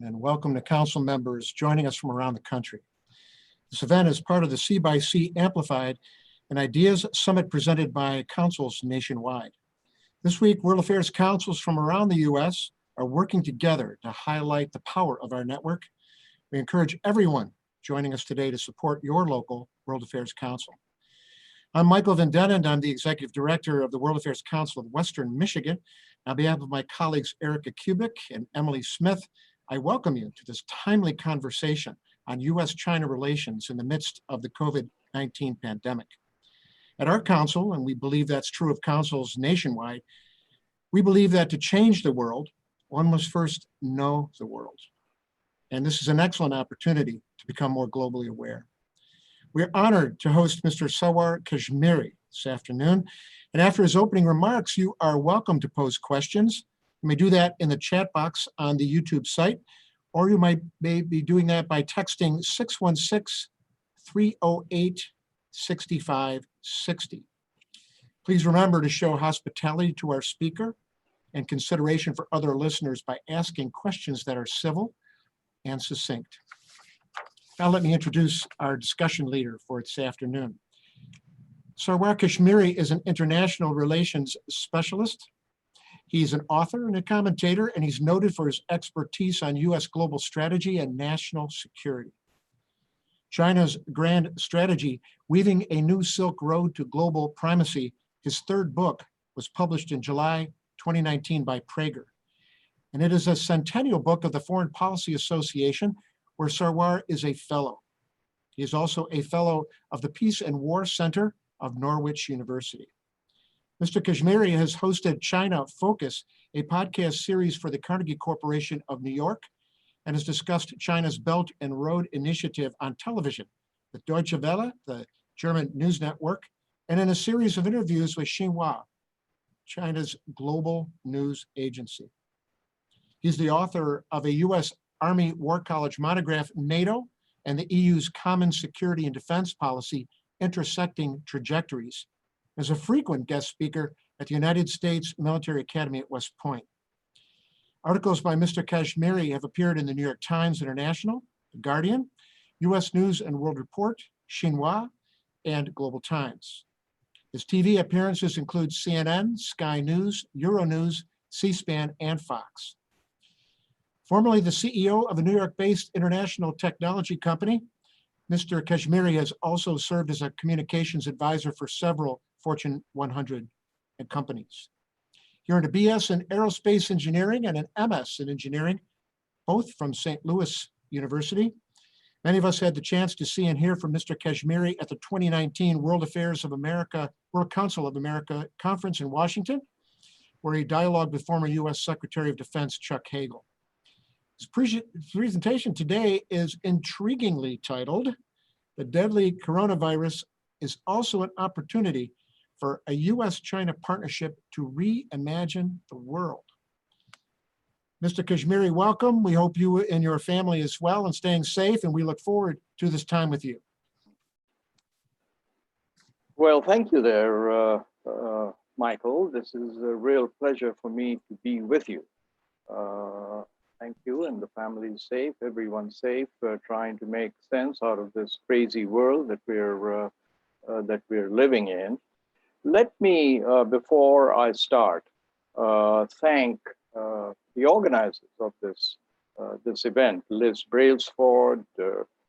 and welcome to council members joining us from around the country. This event is part of the C Amplified, an ideas summit presented by councils nationwide. This week, World Affairs councils from around the U.S. are working together to highlight the power of our network. We encourage everyone joining us today to support your local World Affairs Council. I'm Michael Van Den, and I'm the Executive Director of the World Affairs Council of Western Michigan. On behalf of my colleagues Erica Kubik and Emily Smith, I welcome you to this timely conversation on U.S.-China relations in the midst of the COVID-19 pandemic. At our council, and we believe that's true of councils nationwide, we believe that to change the world, one must first know the world. And this is an excellent opportunity to become more globally aware. We're honored to host Mr. Sarwar Kashmeri this afternoon. And after his opening remarks, you are welcome to pose questions. You may do that in the chat box on the YouTube site, or you may be doing that by texting 616-308-6560. Please remember to show hospitality to our speaker and consideration for other listeners by asking questions that are civil and succinct. Now let me introduce our discussion leader for this afternoon. Sarwar Kashmeri is an international relations specialist. He's an author and a commentator, and he's noted for his expertise on U.S. global strategy and national security. China's Grand Strategy, Weaving a New Silk Road to Global Primacy, his third book, was published in July 2019 by Praeger. And it is a centennial book of the Foreign Policy Association, where Sarwar is a fellow. He is also a fellow of the Peace and War Center of Norwich University. Mr. Kashmeri has hosted China Focus, a podcast series for the Carnegie Corporation of New York, and has discussed China's Belt and Road Initiative on television with Deutsche Welle, the German news network, and in a series of interviews with Xinhua, China's global news agency. He's the author of a U.S. Army War College monograph, NATO and the EU's Common Security and Defense Policy, Intersecting Trajectories, as a frequent guest speaker at the United States Military Academy at West Point. Articles by Mr. Kashmeri have appeared in the New York Times International, The Guardian, U.S. News and World Report, Xinhua, and Global Times. His TV appearances include CNN, Sky News, Euronews, C-SPAN, and Fox. Formerly the CEO of a New York-based international technology company, Mr. Kashmeri has also served as a communications advisor for several Fortune 100 companies. He earned a BS in aerospace engineering and an MS in engineering, both from St. Louis University. Many of us had the chance to see and hear from Mr. Kashmeri at the 2019 World Council of America conference in Washington, where he dialogued with former U.S. Secretary of Defense Chuck Hagel. His presentation today is intriguingly titled, "The Deadly Coronavirus is Also an Opportunity for a U.S.-China Partnership to Reimagine the World." Mr. Kashmeri, welcome. We hope you and your family is well and staying safe, and we look forward to this time with you. Well, thank you there, Michael. This is a real pleasure for me to be with you. Thank you, and the family is safe, everyone's safe, trying to make sense out of this crazy world that we're living in. Let me, before I start, thank the organizers of this event, Liz Brailsford,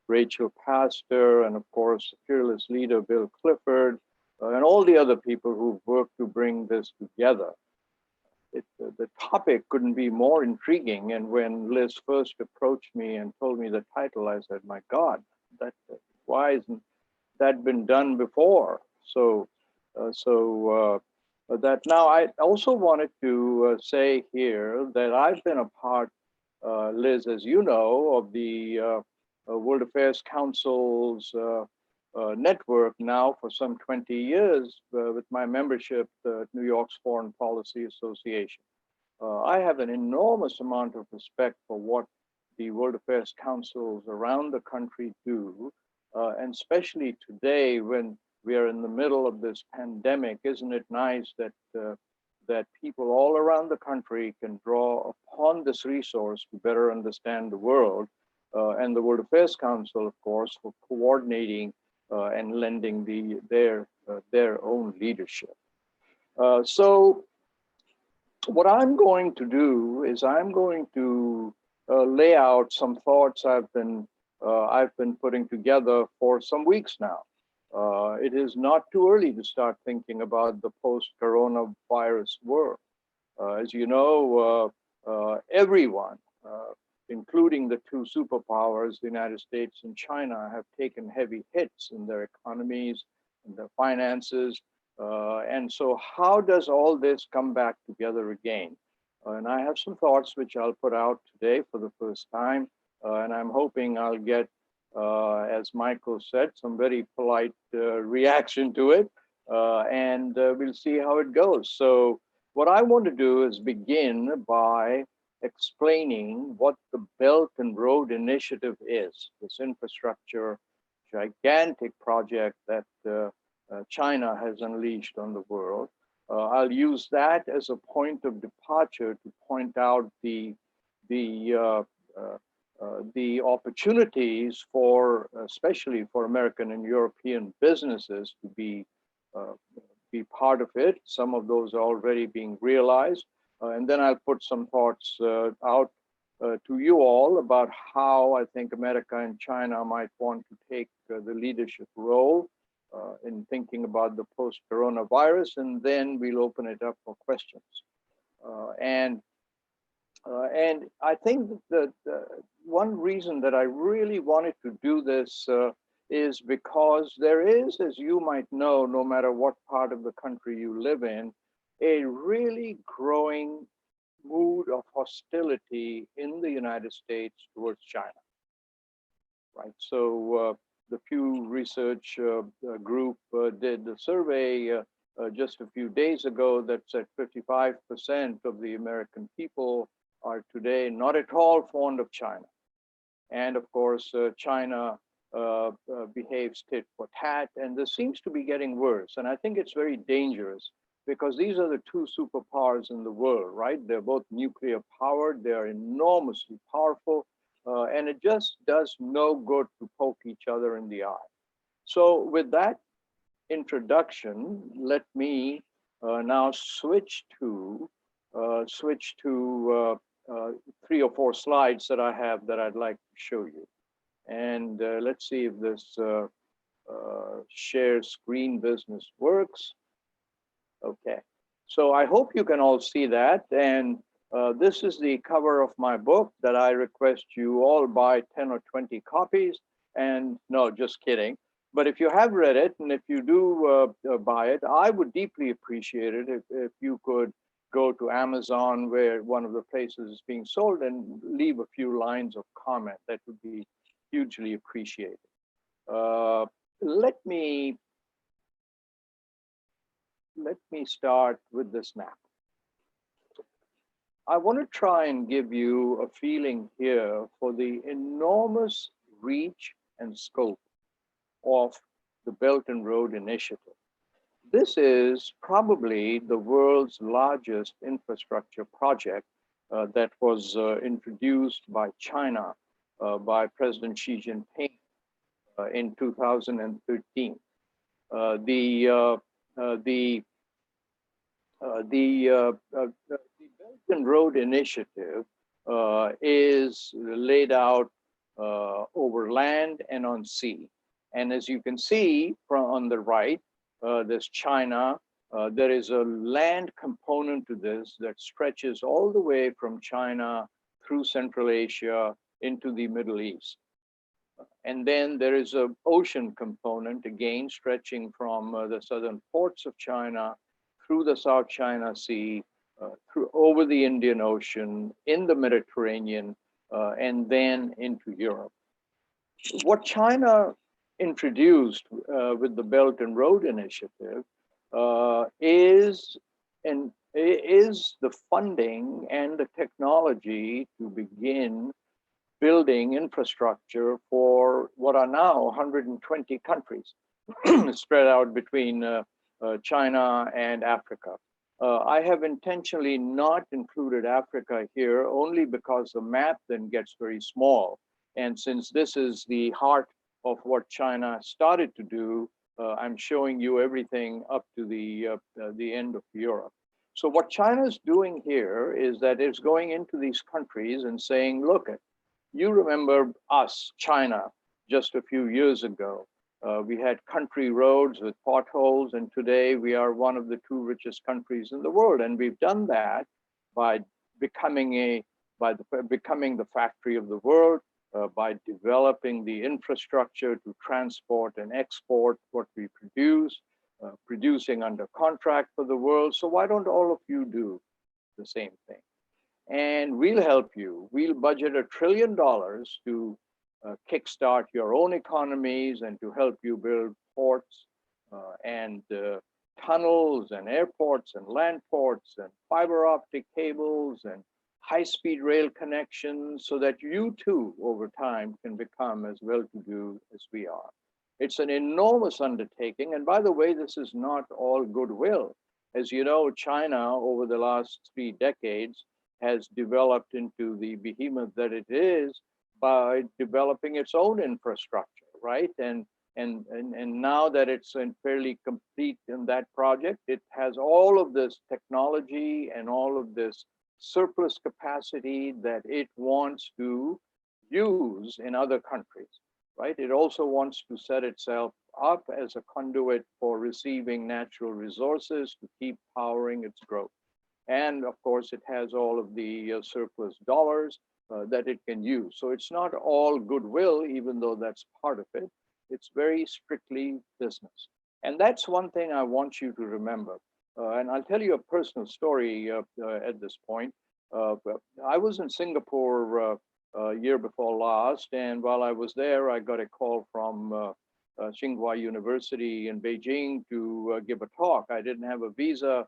Rachel Pastor, and of course, fearless leader Bill Clifford, and all the other people who've worked to bring this together. The topic couldn't be more intriguing, and when Liz first approached me and told me the title, I said, my God, why hasn't that been done before? So that now I also wanted to say here that I've been a part, Liz, as you know, of the World Affairs Council's network now for some 20 years with my membership at New York's Foreign Policy Association. I have an enormous amount of respect for what the World Affairs Councils around the country do, and especially today when we are in the middle of this pandemic. Isn't it nice that that people all around the country can draw upon this resource to better understand the world, and the World Affairs Council, of course, for coordinating and lending their own leadership. So what I'm going to do is I'm going to lay out some thoughts I've been putting together for some weeks now. It is not too early to start thinking about the post-coronavirus world. As you know, everyone, including the two superpowers, the United States and China, have taken heavy hits in their economies, in their finances. And so how does all this come back together again? And I have some thoughts which I'll put out today for the first time. And I'm hoping I'll get, as Michael said, some very polite reaction to it. And we'll see how it goes. So what I want to do is begin by explaining what the Belt and Road Initiative is, this infrastructure, gigantic project that China has unleashed on the world. I'll use that as a point of departure to point out the opportunities for, especially for American and European businesses to be part of it. Some of those are already being realized. And then I'll put some thoughts out to you all about how I think America and China might want to take the leadership role in thinking about the post-coronavirus, and then we'll open it up for questions. And I think that one reason that I really wanted to do this is because there is, as you might know, no matter what part of the country you live in, a really growing mood of hostility in the United States towards China, right? So the Pew Research group did a survey just a few days ago that said 55% of the American people are today not at all fond of China. And of course, China behaves tit for tat, and this seems to be getting worse. And I think it's very dangerous because these are the two superpowers in the world, right? They're both nuclear powered, they're enormously powerful, and it just does no good to poke each other in the eye. So with that introduction, let me now switch to 3 or 4 slides that I have that I'd like to show you. And let's see if this share screen business works. Okay, so I hope you can all see that. And this is the cover of my book that I request you all buy 10 or 20 copies. And no, just kidding. But if you have read it, and if you do buy it, I would deeply appreciate it if you could go to Amazon, where one of the places is being sold, and leave a few lines of comment. That would be hugely appreciated. Let me start with this map. I want to try and give you a feeling here for the enormous reach and scope of the Belt and Road Initiative. This is probably the world's largest infrastructure project that was introduced by China by President Xi Jinping in 2013. The Belt and Road Initiative is laid out over land and on sea. And as you can see from on the right, there's China. There is a land component to this that stretches all the way from China through Central Asia into the Middle East. And then there is an ocean component, again, stretching from the southern ports of China through the South China Sea, through over the Indian Ocean, in the Mediterranean, and then into Europe. What China introduced with the Belt and Road Initiative is the funding and the technology to begin building infrastructure for what are now 120 countries spread out between China and Africa. I have intentionally not included Africa here only because the map then gets very small. And since this is the heart of what China started to do, I'm showing you everything up to the end of Europe. So what China is doing here is that it's going into these countries and saying, look, you remember us, China, just a few years ago. We had country roads with potholes, and today we are one of the two richest countries in the world. And we've done that by becoming becoming the factory of the world, by developing the infrastructure to transport and export what we produce, producing under contract for the world. So why don't all of you do the same thing? And we'll help you. We'll budget $1 trillion to kickstart your own economies and to help you build ports and tunnels and airports and land ports and fiber optic cables and high-speed rail connections so that you too, over time, can become as well-to-do as we are. It's an enormous undertaking. And by the way, this is not all goodwill. As you know, China, over the last 3 decades, has developed into the behemoth that it is by developing its own infrastructure, right? And now that it's fairly complete in that project, it has all of this technology and all of this surplus capacity that it wants to use in other countries, right? It also wants to set itself up as a conduit for receiving natural resources to keep powering its growth. And of course, it has all of the surplus dollars that it can use. So it's not all goodwill, even though that's part of it. It's very strictly business. And that's one thing I want you to remember. And I'll tell you a personal story at this point. I was in Singapore year before last, and while I was there, I got a call from Tsinghua University in Beijing to give a talk. I didn't have a visa,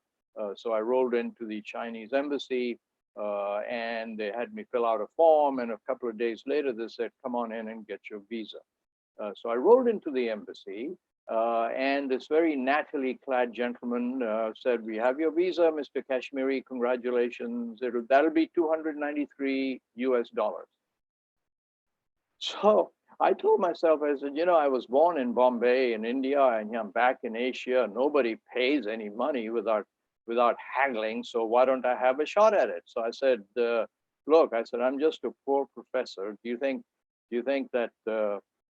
so I rolled into the Chinese embassy and they had me fill out a form, and a couple of days later they said, come on in and get your visa. So I rolled into the embassy and this very nattily clad gentleman said, we have your visa, Mr. Kashmeri, congratulations. That'll be $293 US. So I told myself, I said, you know, I was born in Bombay in India, and I'm back in Asia. Nobody pays any money without haggling. So why don't I have a shot at it? So I said, look, I said, I'm just a poor professor. Do you think that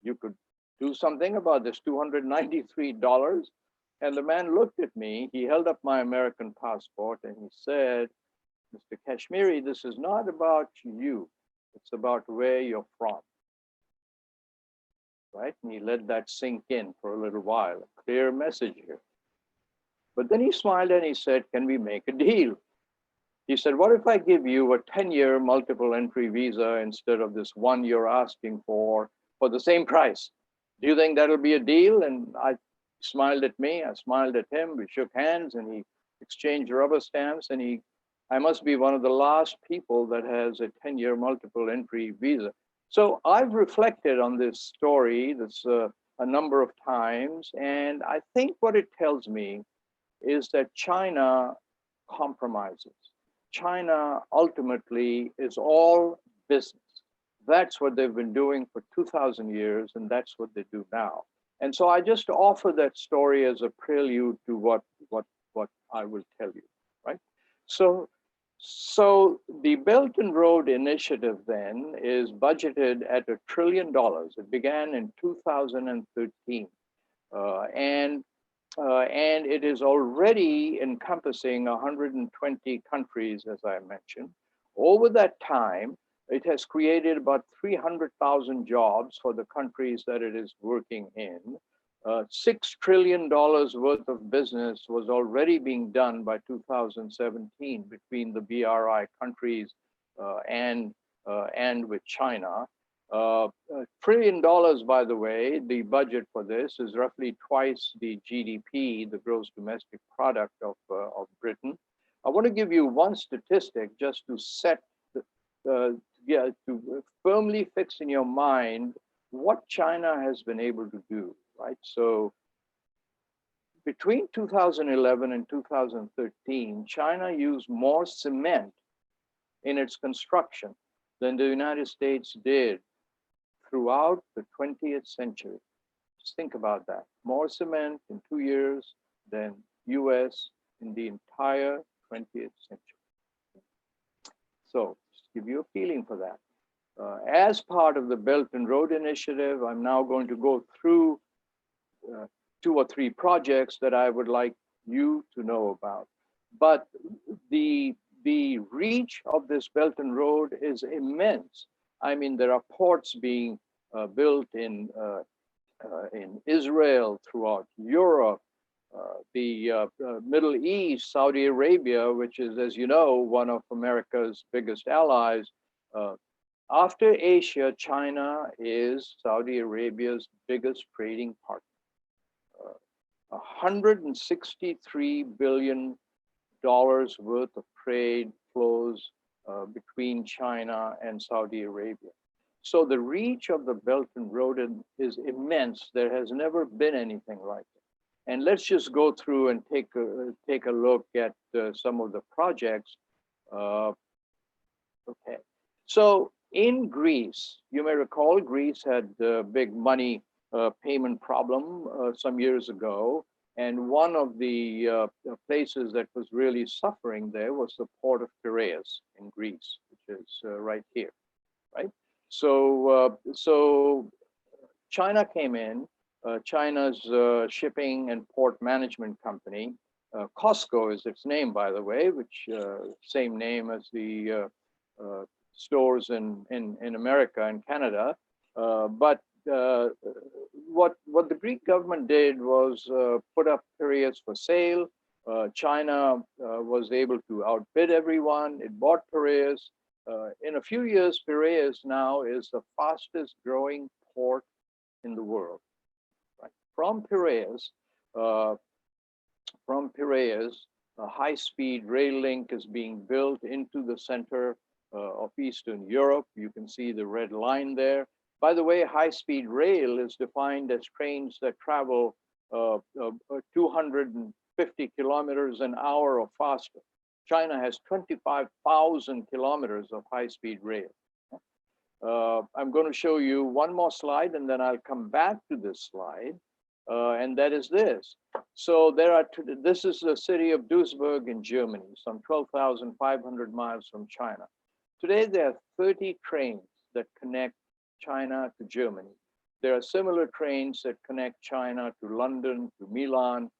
you could do something about this $293? And the man looked at me, he held up my American passport and he said, Mr. Kashmeri, this is not about you. It's about where you're from. Right? And he let that sink in for a little while, a clear message here. But then he smiled and he said, can we make a deal? He said, what if I give you a 10-year multiple entry visa instead of this one you're asking for the same price? Do you think that'll be a deal? And I smiled at me, I smiled at him, we shook hands and he exchanged rubber stamps, and I must be one of the last people that has a 10-year multiple entry visa. So I've reflected on this story a number of times, and I think what it tells me is that China compromises. China ultimately is all business. That's what they've been doing for 2,000 years, and that's what they do now. And so I just offer that story as a prelude to what I will tell you, right? So the Belt and Road Initiative then is budgeted at $1 trillion. It began in 2013. And it is already encompassing 120 countries, as I mentioned. Over that time, it has created about 300,000 jobs for the countries that it is working in. $6 trillion worth of business was already being done by 2017 between the BRI countries and with China. $1 trillion, by the way, the budget for this is roughly twice the GDP, the gross domestic product of Britain. I want to give you one statistic just to set, to firmly fix in your mind what China has been able to do, right? So between 2011 and 2013, China used more cement in its construction than the United States did throughout the 20th century. Just think about that. More cement in 2 years than US in the entire 20th century. So just give you a feeling for that. As part of the Belt and Road Initiative, I'm now going to go through 2 or 3 projects that I would like you to know about. But the reach of this Belt and Road is immense. I mean, there are ports being built in Israel, throughout Europe, the Middle East, Saudi Arabia, which is, as you know, one of America's biggest allies. After Asia, China is Saudi Arabia's biggest trading partner. $163 billion worth of trade flows between China and Saudi Arabia. So the reach of the Belt and Road is immense. There has never been anything like it. And let's just go through and take a look at some of the projects. Okay, so in Greece, you may recall Greece had a big money payment problem some years ago. And one of the places that was really suffering there was the port of Piraeus in Greece, which is right here, right? So, so China came in, China's shipping and port management company, Costco is its name, by the way, which same name as the stores in America and Canada. But what the Greek government did was put up Piraeus for sale. China was able to outbid everyone. It bought Piraeus. In a few years, Piraeus now is the fastest growing port in the world. Right? From Piraeus, a high-speed rail link is being built into the center of Eastern Europe. You can see the red line there. By the way, high-speed rail is defined as trains that travel 250 kilometers an hour or faster. China has 25,000 kilometers of high-speed rail. I'm going to show you one more slide, and then I'll come back to this slide, and that is this. So this is the city of Duisburg in Germany, some 12,500 miles from China. Today, there are 30 trains that connect China to Germany. There are similar trains that connect China to London, to Milan,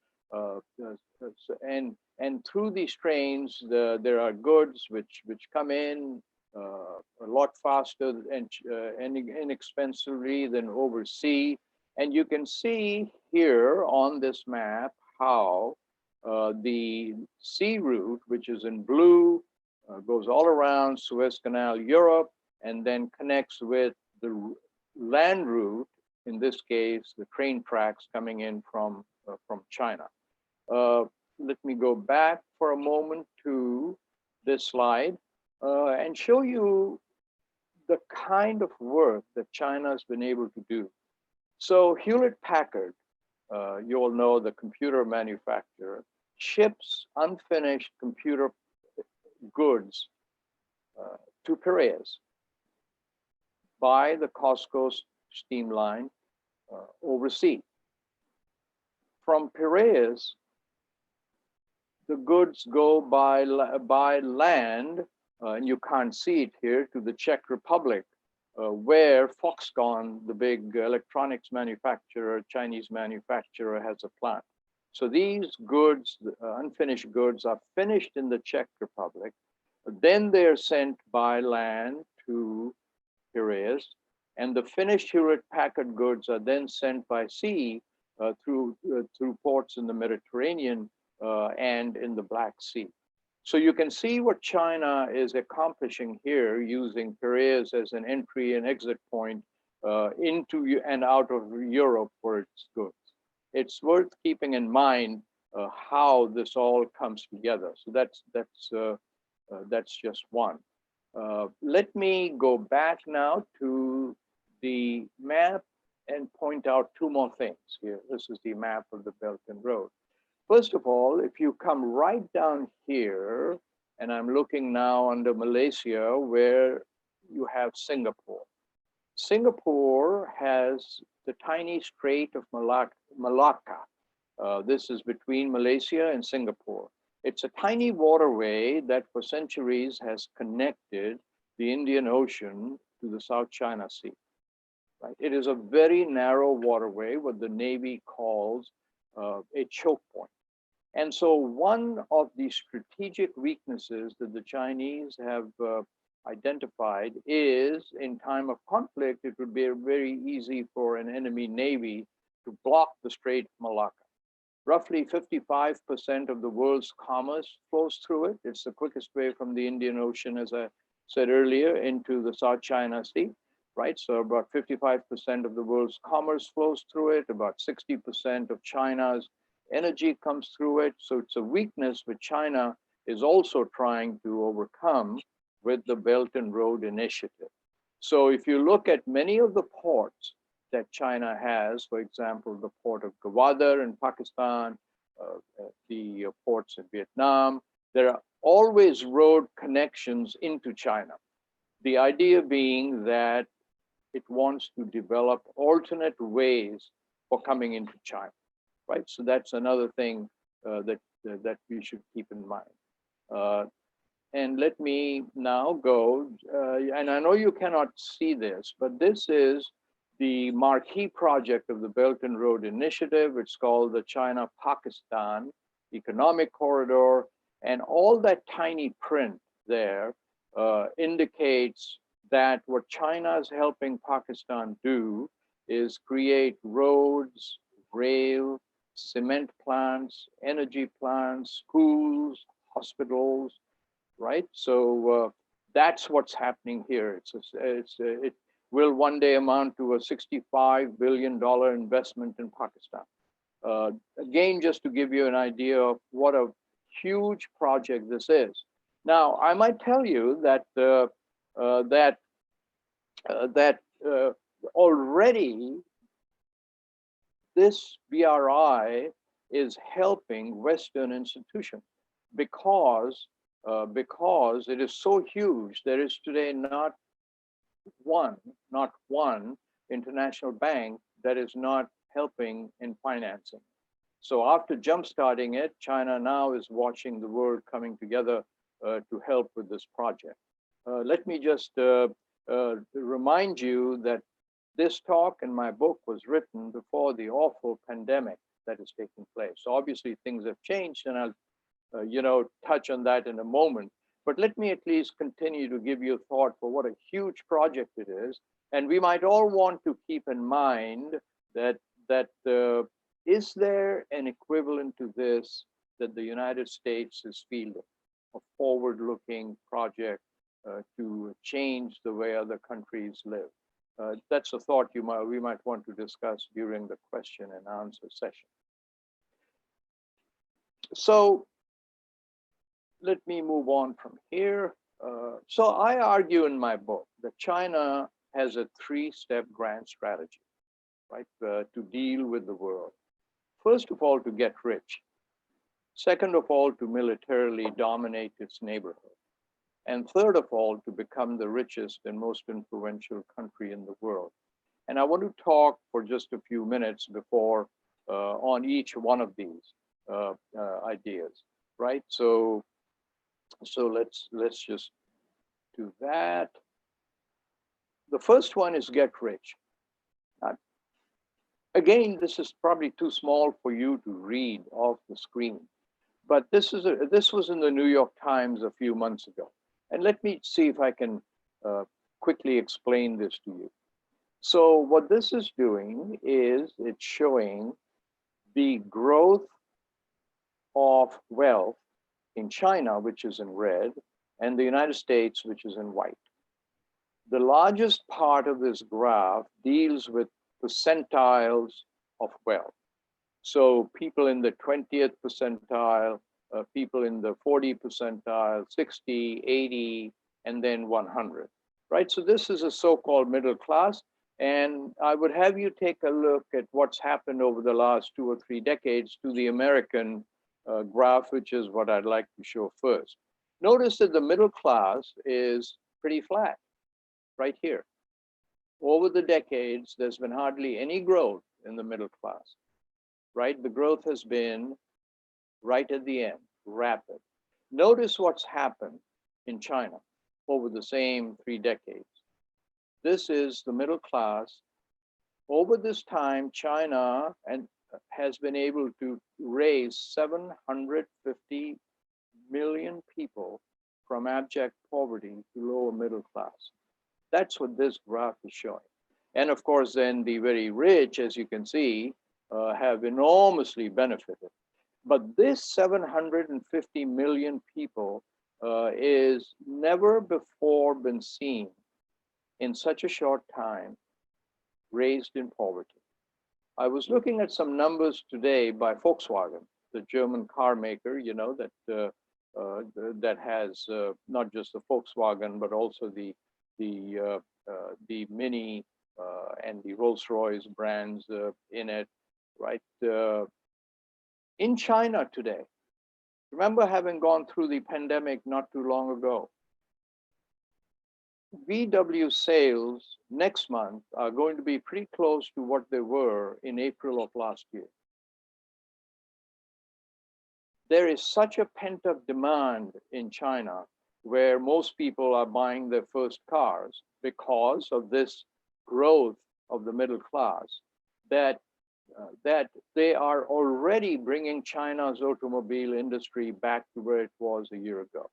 and through these trains, there are goods which come in a lot faster and inexpensively than overseas. And you can see here on this map how the sea route, which is in blue, goes all around Suez Canal, Europe, and then connects with the land route, in this case, the train tracks coming in from China. Let me go back for a moment to this slide and show you the kind of work that China has been able to do. So Hewlett-Packard, you all know the computer manufacturer, ships unfinished computer goods to Piraeus by the Costco steam line overseas. From Piraeus, the goods go by land, and you can't see it here, to the Czech Republic, where Foxconn, the big electronics manufacturer, Chinese manufacturer, has a plant. So these goods, unfinished goods, are finished in the Czech Republic. Then they're sent by land to Piraeus, and the finished Hewlett-Packard goods are then sent by sea through ports in the Mediterranean and in the Black Sea. So you can see what China is accomplishing here, using Piraeus as an entry and exit point into and out of Europe for its goods. It's worth keeping in mind how this all comes together. So that's just one. Let me go back now to the map and point out 2 more things here. This is the map of the Belt and Road. First of all, if you come right down here, and I'm looking now under Malaysia, where you have Singapore. Singapore has the tiny Strait of Malacca. This is between Malaysia and Singapore. It's a tiny waterway that for centuries has connected the Indian Ocean to the South China Sea. Right? It is a very narrow waterway, what the Navy calls a choke point. And so one of the strategic weaknesses that the Chinese have identified is in time of conflict, it would be very easy for an enemy Navy to block the Strait of Malacca. Roughly 55% of the world's commerce flows through it. It's the quickest way from the Indian Ocean, as I said earlier, into the South China Sea, right? So about 55% of the world's commerce flows through it. About 60% of China's energy comes through it. So it's a weakness which China is also trying to overcome with the Belt and Road Initiative. So if you look at many of the ports that China has, for example, the port of Gwadar in Pakistan, the ports in Vietnam, there are always road connections into China. The idea being that it wants to develop alternate ways for coming into China, right? So that's another thing that we should keep in mind. And let me now go, and I know you cannot see this, but this is the marquee project of the Belt and Road Initiative. It's called the China-Pakistan Economic Corridor. And all that tiny print there indicates that what China is helping Pakistan do is create roads, rail, cement plants, energy plants, schools, hospitals, right? So that's what's happening here. It will one day amount to a $65 billion investment in Pakistan. Again, just to give you an idea of what a huge project this is. Now, I might tell you that already this BRI is helping Western institutions because it is so huge. There is today not one international bank that is not helping in financing. So after jumpstarting it, China now is watching the world coming together to help with this project. Let me just remind you that this talk and my book was written before the awful pandemic that is taking place. So obviously things have changed, and I'll touch on that in a moment. But let me at least continue to give you a thought for what a huge project it is. And we might all want to keep in mind that is there an equivalent to this that the United States is fielding, a forward-looking project to change the way other countries live? That's a thought we might want to discuss during the question and answer session. So let me move on from here. So I argue in my book that China has a three-step grand strategy, right, to deal with the world. First of all, to get rich. Second of all, to militarily dominate its neighborhood. And third of all, to become the richest and most influential country in the world. And I want to talk for just a few minutes before on each one of these ideas, right? So let's just do that. The first one is get rich. Again, this is probably too small for you to read off the screen, but this was in the New York Times a few months ago. And let me see if I can quickly explain this to you. So what this is doing is it's showing the growth of wealth in China, which is in red, and the United States, which is in white. The largest part of this graph deals with percentiles of wealth. So people in the 20th percentile, people in the 40 percentile, 60, 80, and then 100, right? So this is a so-called middle class. And I would have you take a look at what's happened over the last 2 or 3 decades to the American graph, which is what I'd like to show first. Notice that the middle class is pretty flat right here. Over the decades, there's been hardly any growth in the middle class, right? The growth has been right at the end, rapid. Notice what's happened in China over the same 3 decades. This is the middle class. Over this time, China has been able to raise 750 million people from abject poverty to lower middle class. That's what this graph is showing. And of course, then the very rich, as you can see, have enormously benefited. But this 750 million people is never before been seen in such a short time raised in poverty. I was looking at some numbers today by Volkswagen, the German car maker, you know, that has not just the Volkswagen, but also the Mini and the Rolls-Royce brands in it, right? In China today, remember having gone through the pandemic not too long ago, VW sales next month are going to be pretty close to what they were in April of last year. There is such a pent-up demand in China where most people are buying their first cars because of this growth of the middle class that they are already bringing China's automobile industry back to where it was a year ago.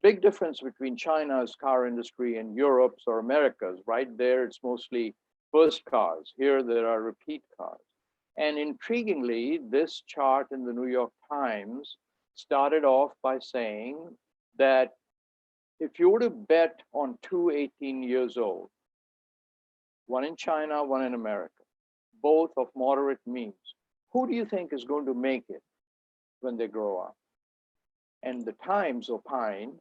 Big difference between China's car industry and Europe's or America's, right? There it's mostly first cars. Here there are repeat cars. And intriguingly, this chart in the New York Times started off by saying that if you were to bet on 2 18 years old, one in China, one in America, both of moderate means, who do you think is going to make it when they grow up? And the Times opined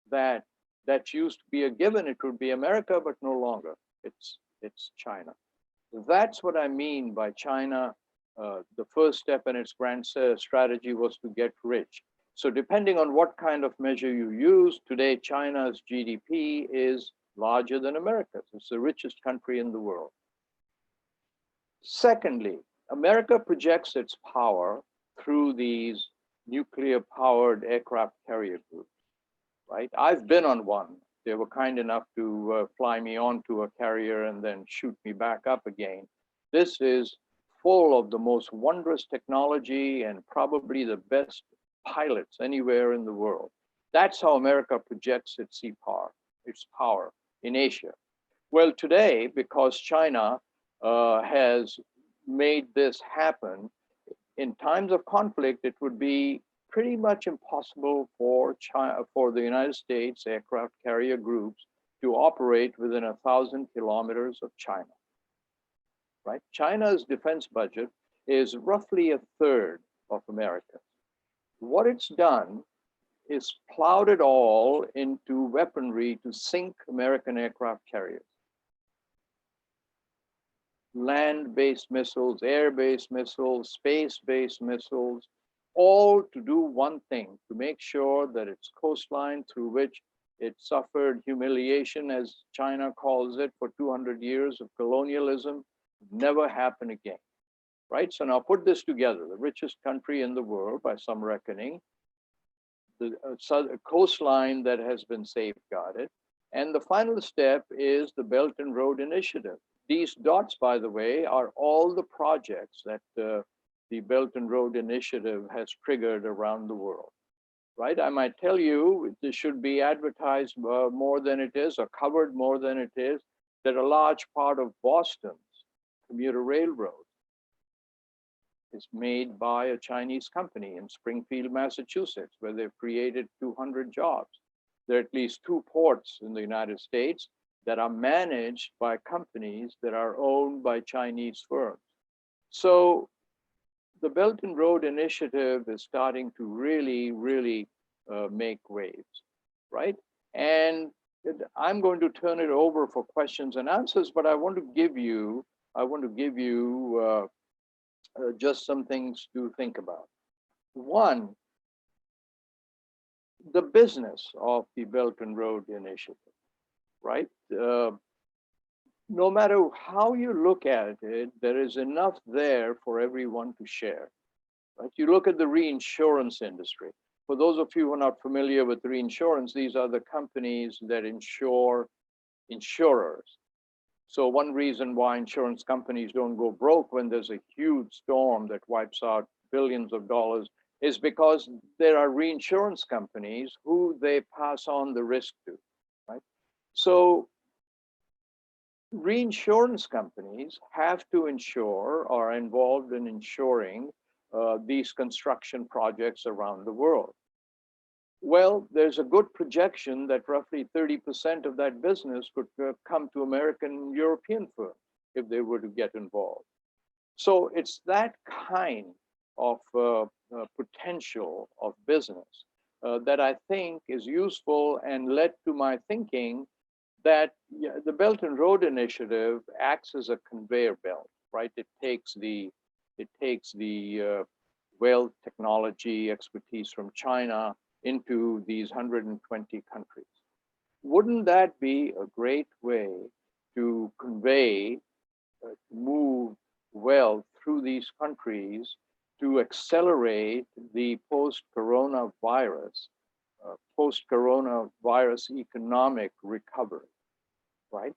that that used to be a given. It would be America, but no longer. It's China. That's what I mean by China. The first step in its grand strategy was to get rich. So depending on what kind of measure you use, today China's GDP is larger than America's. It's the richest country in the world. Secondly, America projects its power through these nuclear-powered aircraft carrier groups, right? I've been on one. They were kind enough to fly me onto a carrier and then shoot me back up again. This is full of the most wondrous technology and probably the best pilots anywhere in the world. That's how America projects its sea power, its power in Asia. Well, today, because China has made this happen, in times of conflict, it would be pretty much impossible for the United States aircraft carrier groups to operate within 1,000 kilometers of China, right? China's defense budget is roughly 1/3 of America. What it's done is plowed it all into weaponry to sink American aircraft carriers. Land-based missiles, air-based missiles, space-based missiles, all to do one thing, to make sure that its coastline through which it suffered humiliation, as China calls it, for 200 years of colonialism, never happen again, right? So now put this together, the richest country in the world by some reckoning, the coastline that has been safeguarded, and the final step is the Belt and Road Initiative. These dots, by the way, are all the projects that the Belt and Road Initiative has triggered around the world, right? I might tell you this should be advertised more than it is or covered more than it is, that a large part of Boston's commuter railroad is made by a Chinese company in Springfield, Massachusetts, where they've created 200 jobs. There are at least 2 ports in the United States that are managed by companies that are owned by Chinese firms. So the Belt and Road Initiative is starting to really make waves, right? And I'm going to turn it over for questions and answers, but I want to give you just some things to think about. One, the business of the Belt and Road Initiative, right? No matter how you look at it, there is enough there for everyone to share. Right? You look at the reinsurance industry. For those of you who are not familiar with reinsurance, these are the companies that insure insurers. So one reason why insurance companies don't go broke when there's a huge storm that wipes out billions of dollars is because there are reinsurance companies who they pass on the risk to, right? So reinsurance companies have to insure or are involved in insuring these construction projects around the world. Well, there's a good projection that roughly 30% of that business could come to American European firms if they were to get involved. So it's that kind of potential of business that I think is useful and led to my thinking that the Belt and Road Initiative acts as a conveyor belt, right? It takes the wealth, technology, expertise from China into these 120 countries. Wouldn't that be a great way to convey, move wealth through these countries to accelerate the post-coronavirus economic recovery, right?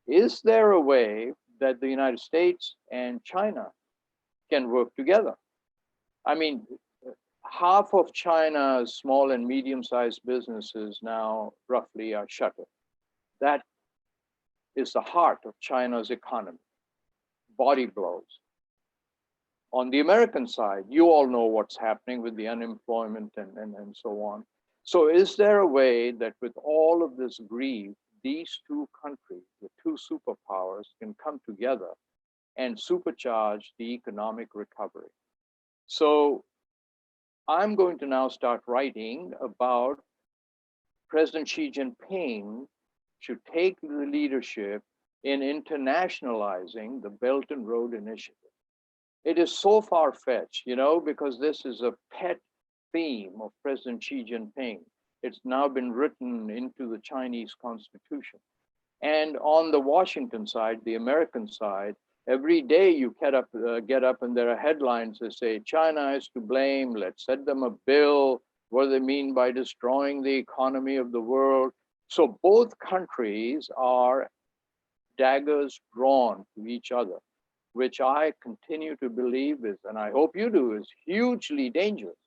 Is there a way that the United States and China can work together? I mean, half of China's small and medium-sized businesses now roughly are shuttered. That is the heart of China's economy. Body blows. On the American side, you all know what's happening with the unemployment and so on. So is there a way that with all of this grief, these two countries, the two superpowers, can come together and supercharge the economic recovery? So I'm going to now start writing about President Xi Jinping should take the leadership in internationalizing the Belt and Road Initiative. It is so far-fetched, you know, because this is a pet theme of President Xi Jinping. It's now been written into the Chinese constitution. And on the Washington side, the American side, every day you get up and there are headlines that say, China is to blame, let's send them a bill, what do they mean by destroying the economy of the world? So both countries are daggers drawn to each other, which I continue to believe is, and I hope you do, is hugely dangerous.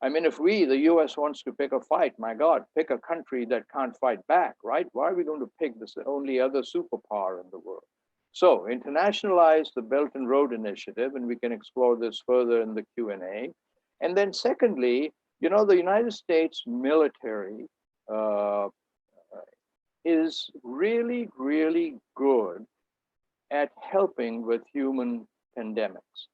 I mean, if we, the US, wants to pick a fight, my God, pick a country that can't fight back, right? Why are we going to pick this only other superpower in the world? So internationalize the Belt and Road Initiative, and we can explore this further in the Q&A. And then secondly, you know, the United States military is really, really good at helping with human pandemics.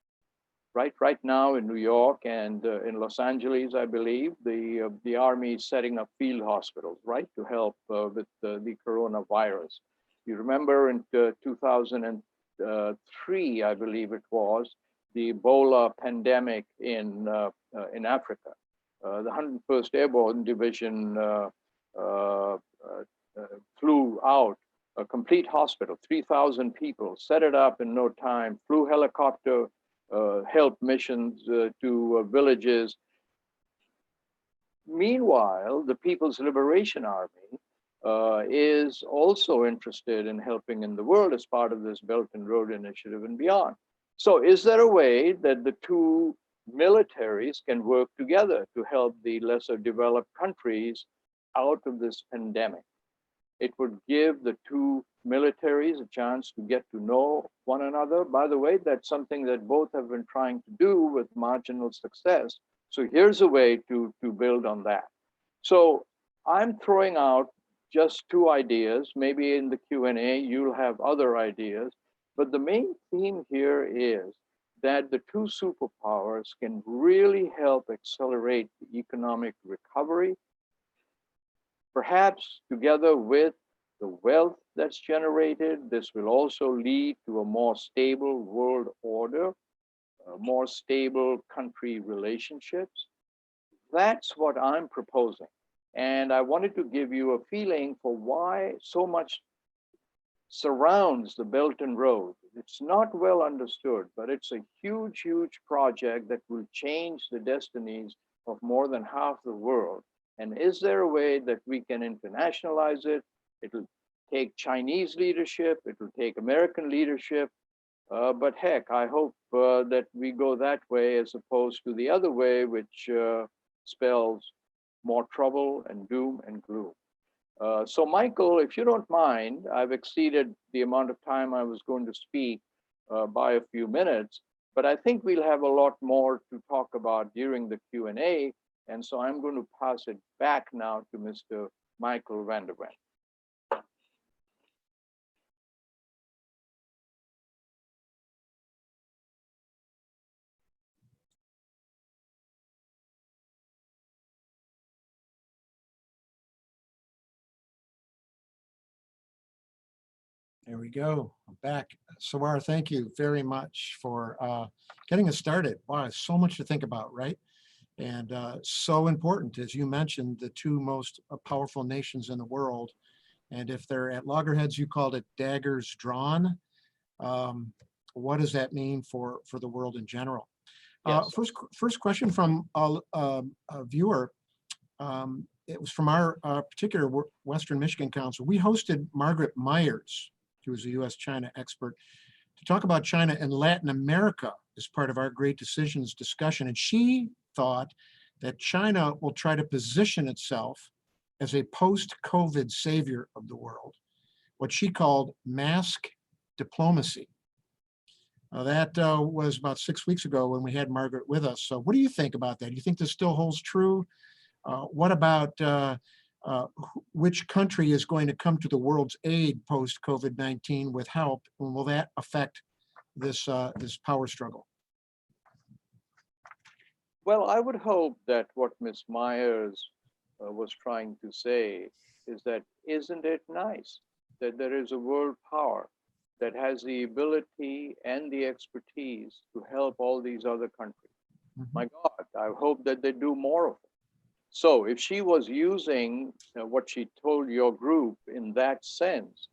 Right now in New York and in Los Angeles, I believe, the Army is setting up field hospitals, right, to help with the coronavirus. You remember in 2003, I believe it was, the Ebola pandemic in Africa. The 101st Airborne Division flew out a complete hospital, 3,000 people, set it up in no time, flew helicopter help missions to villages. Meanwhile, the People's Liberation Army is also interested in helping in the world as part of this Belt and Road Initiative and beyond. So is there a way that the two militaries can work together to help the lesser developed countries out of this pandemic? It would give the two militaries a chance to get to know one another. By the way, that's something that both have been trying to do with marginal success. So here's a way to build on that. So I'm throwing out just two ideas. Maybe in the Q&A, you'll have other ideas. But the main theme here is that the two superpowers can really help accelerate the economic recovery, perhaps together with the wealth that's generated. This will also lead to a more stable world order, more stable country relationships. That's what I'm proposing. And I wanted to give you a feeling for why so much surrounds the Belt and Road. It's not well understood, but it's a huge, huge project that will change the destinies of more than half the world. And is there a way that we can internationalize it? It'll take Chinese leadership, it will take American leadership, but heck, I hope that we go that way as opposed to the other way, which spells more trouble and doom and gloom. So Michael, if you don't mind, I've exceeded the amount of time I was going to speak by a few minutes, but I think we'll have a lot more to talk about during the Q&A. And so I'm going to pass it back now to Mr. Michael van der Ven. There we go. I'm back. Sarwar, thank you very much for getting us started. Wow, so much to think about, right? And so important, as you mentioned, the two most powerful nations in the world. And if they're at loggerheads, you called it daggers drawn. What does that mean for the world in general? Yes. First question from a viewer. It was from our particular Western Michigan Council. We hosted Margaret Myers, who is a US-China expert, to talk about China and Latin America as part of our Great Decisions discussion. And she thought that China will try to position itself as a post-COVID savior of the world, what she called mask diplomacy. That was about 6 weeks ago when we had Margaret with us. So what do you think about that? Do you think this still holds true? What about which country is going to come to the world's aid post-COVID-19 with help? And will that affect this, this power struggle? Well, I would hope that what Ms. Myers was trying to say is that, isn't it nice that there is a world power that has the ability and the expertise to help all these other countries? Mm-hmm. My God, I hope that they do more of it. So if she was using what she told your group in that sense,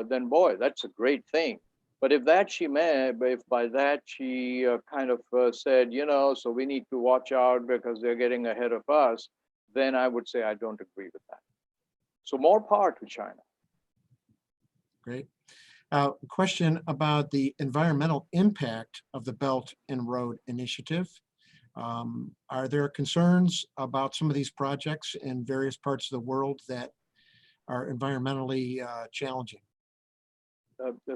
then boy, that's a great thing. But if that she may, if by that she kind of said, you know, so we need to watch out because they're getting ahead of us, then I would say I don't agree with that. So more power to China. Great. Question about the environmental impact of the Belt and Road Initiative. Are there concerns about some of these projects in various parts of the world that are environmentally challenging?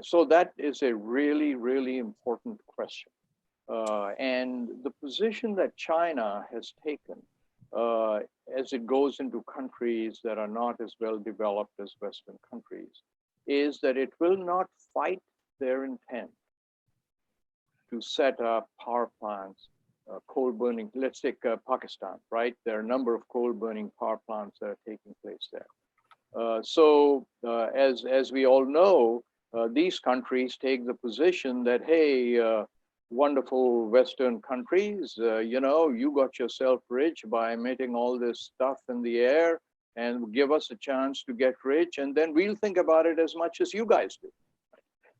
So that is a really, really important question. And the position that China has taken as it goes into countries that are not as well developed as Western countries is that it will not fight their intent to set up power plants, coal burning. Let's take Pakistan, right? There are a number of coal burning power plants that are taking place there. As we all know, these countries take the position that, hey, wonderful Western countries, you know, you got yourself rich by emitting all this stuff in the air and give us a chance to get rich, and then we'll think about it as much as you guys do.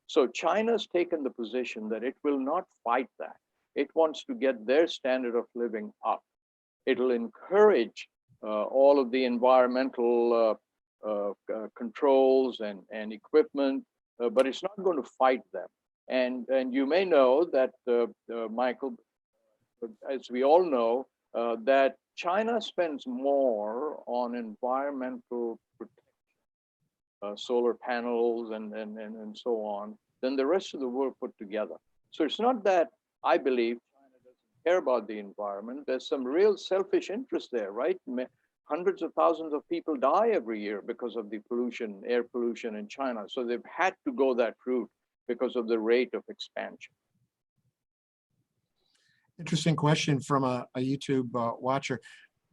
So China's taken the position that it will not fight that. It wants to get their standard of living up. It'll encourage all of the environmental controls and equipment, but it's not going to fight them. And you may know that, Michael, as we all know, that China spends more on environmental protection, solar panels and so on, than the rest of the world put together. So it's not that I believe China doesn't care about the environment. There's some real selfish interest there, right? Hundreds of thousands of people die every year because of the pollution, air pollution in China. So they've had to go that route because of the rate of expansion. Interesting question from a YouTube watcher.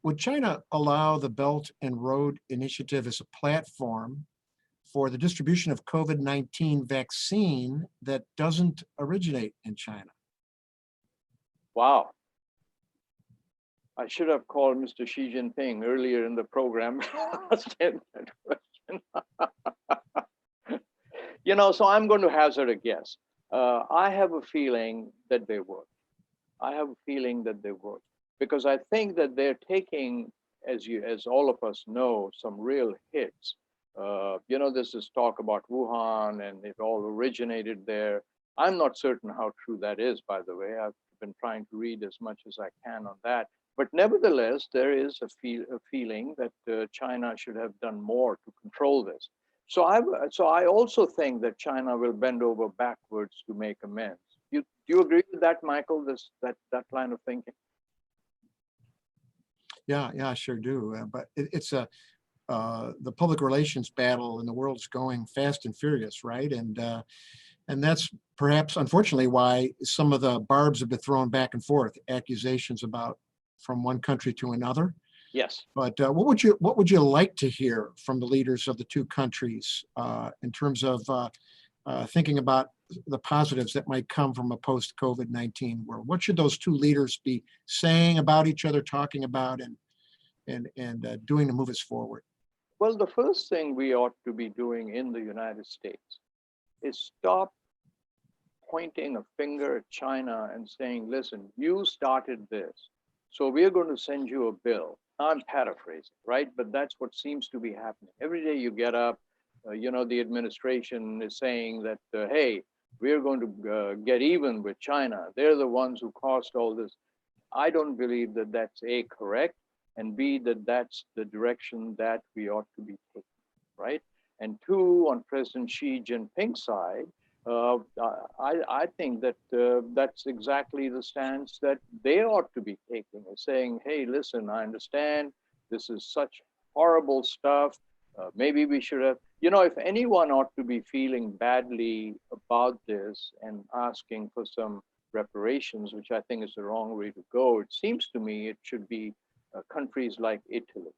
Would China allow the Belt and Road Initiative as a platform for the distribution of COVID-19 vaccine that doesn't originate in China? Wow. I should have called Mr. Xi Jinping earlier in the program. Asked him that question. So I'm going to hazard a guess. I have a feeling that they would. I have a feeling that they would, because I think that they're taking, as all of us know, some real hits. This is talk about Wuhan and it all originated there. I'm not certain how true that is, by the way. I've been trying to read as much as I can on that. But nevertheless, there is a feeling that China should have done more to control this. So I also think that China will bend over backwards to make amends. Do you agree with that, Michael? That line of thinking? Yeah, I sure do. But it's the public relations battle in the world is going fast and furious, right? And that's perhaps, unfortunately, why some of the barbs have been thrown back and forth, accusations about from one country to another. Yes. But what would you like to hear from the leaders of the two countries in terms of thinking about the positives that might come from a post-COVID-19 world? What should those two leaders be saying about each other, talking about, and doing to move us forward? Well, the first thing we ought to be doing in the United States is stop pointing a finger at China and saying, listen, you started this, so we're going to send you a bill. I'm paraphrasing, right? But that's what seems to be happening. Every day you get up, the administration is saying that, hey, we're going to get even with China. They're the ones who caused all this. I don't believe that that's A, correct, and B, that that's the direction that we ought to be taking, right? And two, on President Xi Jinping's side, I think that that's exactly the stance that they ought to be taking, is saying, hey, listen, I understand this is such horrible stuff. Maybe we should have, if anyone ought to be feeling badly about this and asking for some reparations, which I think is the wrong way to go, it seems to me it should be countries like Italy,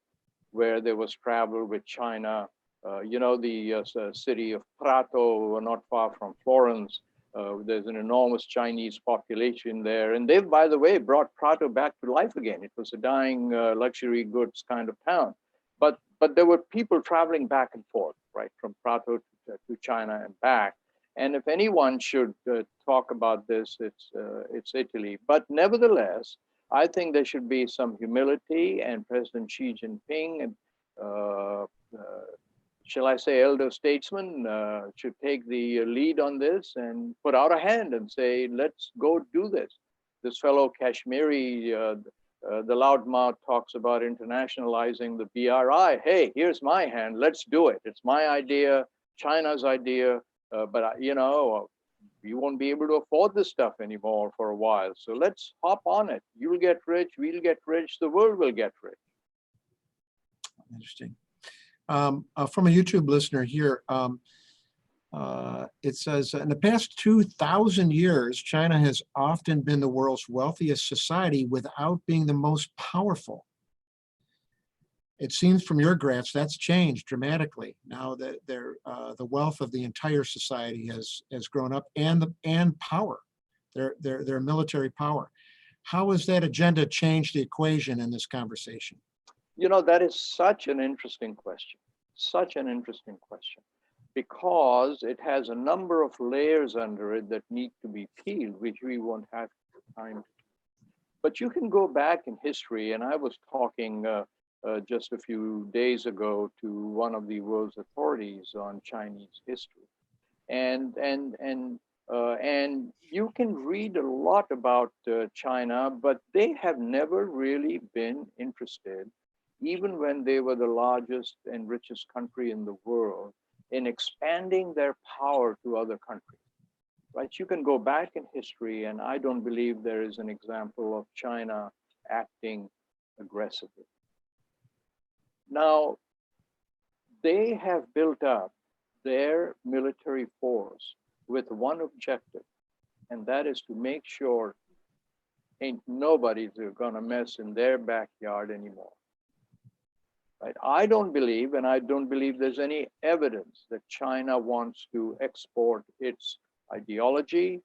where there was travel with China. The city of Prato, not far from Florence. There's an enormous Chinese population there. And they've, by the way, brought Prato back to life again. It was a dying luxury goods kind of town. But there were people traveling back and forth, right, from Prato to China and back. And if anyone should talk about this, it's Italy. But nevertheless, I think there should be some humility, and President Xi Jinping and shall I say, elder statesmen should take the lead on this and put out a hand and say, let's go do this. This fellow Kashmeri, the loudmouth, talks about internationalizing the BRI. Hey, here's my hand. Let's do it. It's my idea, China's idea, but we won't be able to afford this stuff anymore for a while. So let's hop on it. You'll get rich, we'll get rich, the world will get rich. Interesting. From a YouTube listener here, it says, in the past 2,000 years, China has often been the world's wealthiest society without being the most powerful. It seems from your graphs that's changed dramatically now that the wealth of the entire society has grown up, and power, their military power. How has that agenda changed the equation in this conversation? That is such an interesting question, because it has a number of layers under it that need to be peeled, which we won't have time to do. But you can go back in history, and I was talking just a few days ago to one of the world's authorities on Chinese history. And you can read a lot about China, but they have never really been interested, even when they were the largest and richest country in the world, in expanding their power to other countries, right? You can go back in history, and I don't believe there is an example of China acting aggressively. Now, they have built up their military force with one objective, and that is to make sure ain't nobody's gonna mess in their backyard anymore. Right? I don't believe, and I don't believe there's any evidence that China wants to export its ideology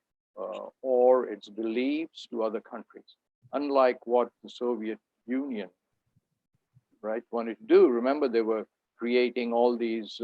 or its beliefs to other countries, unlike what the Soviet Union, right, wanted to do. Remember, they were creating all these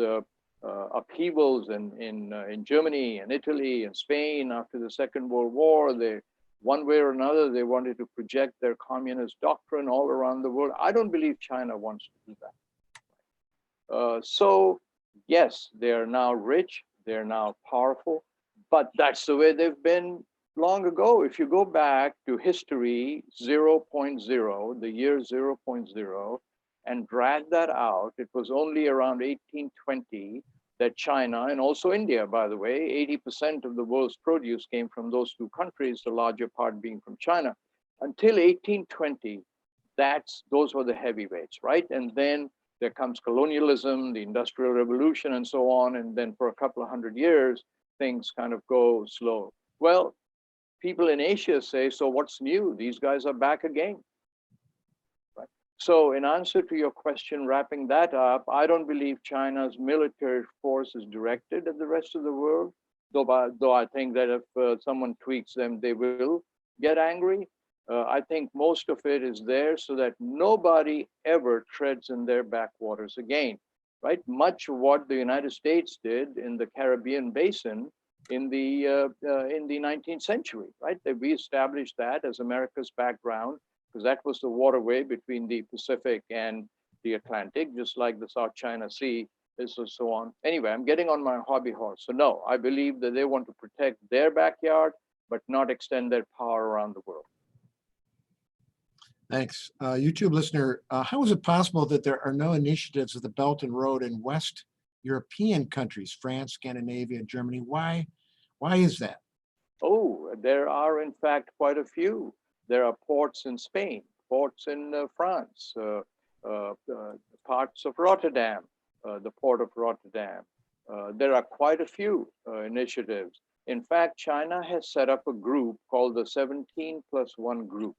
upheavals in Germany and Italy and Spain after the Second World War. They, one way or another, they wanted to project their communist doctrine all around the world. I don't believe China wants to do that. So yes, they're now rich, they're now powerful, but that's the way they've been long ago. If you go back to history 0.0, the year 0.0, and drag that out, it was only around 1820 that China, and also India, by the way, 80% of the world's produce came from those two countries, the larger part being from China. Until 1820, those were the heavyweights, right? And then there comes colonialism, the Industrial Revolution, and so on. And then for a couple of hundred years, things kind of go slow. Well, people in Asia say, so what's new? These guys are back again. Right? So in answer to your question, wrapping that up, I don't believe China's military force is directed at the rest of the world, though I think that if someone tweaks them, they will get angry. I think most of it is there so that nobody ever treads in their backwaters again, right? Much of what the United States did in the Caribbean basin in the 19th century, right? That we established that as America's background, because that was the waterway between the Pacific and the Atlantic, just like the South China Sea is, and so on. Anyway, I'm getting on my hobby horse. So no, I believe that they want to protect their backyard, but not extend their power around the world. Thanks. YouTube listener, how is it possible that there are no initiatives of the Belt and Road in West European countries, France, Scandinavia, Germany? Why is that? Oh, there are in fact quite a few. There are ports in Spain, ports in France, parts of Rotterdam, the port of Rotterdam. There are quite a few initiatives. In fact, China has set up a group called the 17+1 group.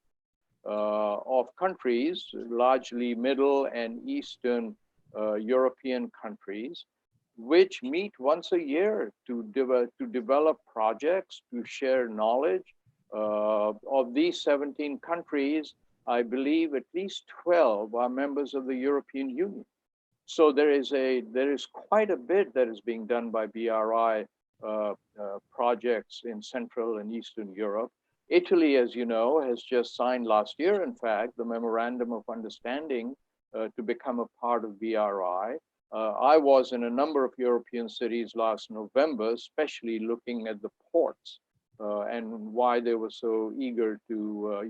Of countries, largely Middle and Eastern European countries, which meet once a year to develop projects, to share knowledge. Of these 17 countries, I believe at least 12 are members of the European Union. So there is quite a bit that is being done by BRI projects in Central and Eastern Europe. Italy, as you know, has just signed last year, in fact, the Memorandum of Understanding to become a part of BRI. I was in a number of European cities last November, especially looking at the ports and why they were so eager to,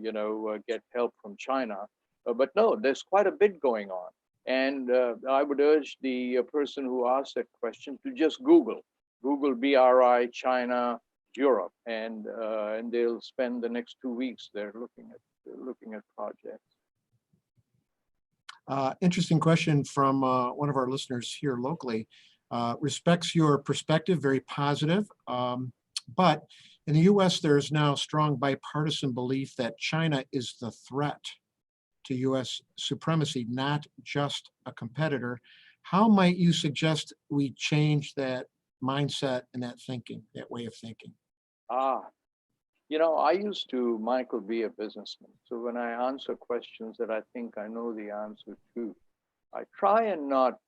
get help from China. But no, there's quite a bit going on. And I would urge the person who asked that question to just Google BRI China Europe, and they'll spend the next 2 weeks there looking at projects. Interesting question from one of our listeners here locally. Respects your perspective, very positive. But in the US, there is now strong bipartisan belief that China is the threat to US supremacy, not just a competitor. How might you suggest we change that mindset and that thinking, that way of thinking? I used to, Michael, be a businessman. So when I answer questions that I think I know the answer to, I try and not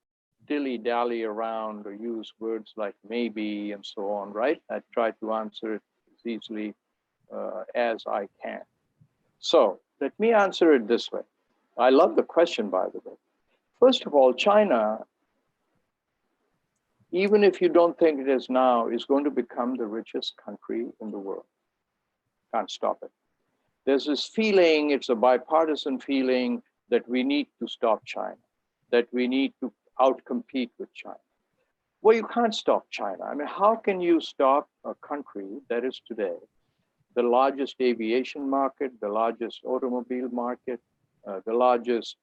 dilly-dally around or use words like maybe and so on, right? I try to answer it as easily as I can. So let me answer it this way. I love the question, by the way. First of all, China, even if you don't think it is now, is going to become the richest country in the world. Can't stop it. There's this feeling, it's a bipartisan feeling, that we need to stop China, that we need to outcompete with China. Well, you can't stop China. I mean, how can you stop a country that is today the largest aviation market, the largest automobile market, the largest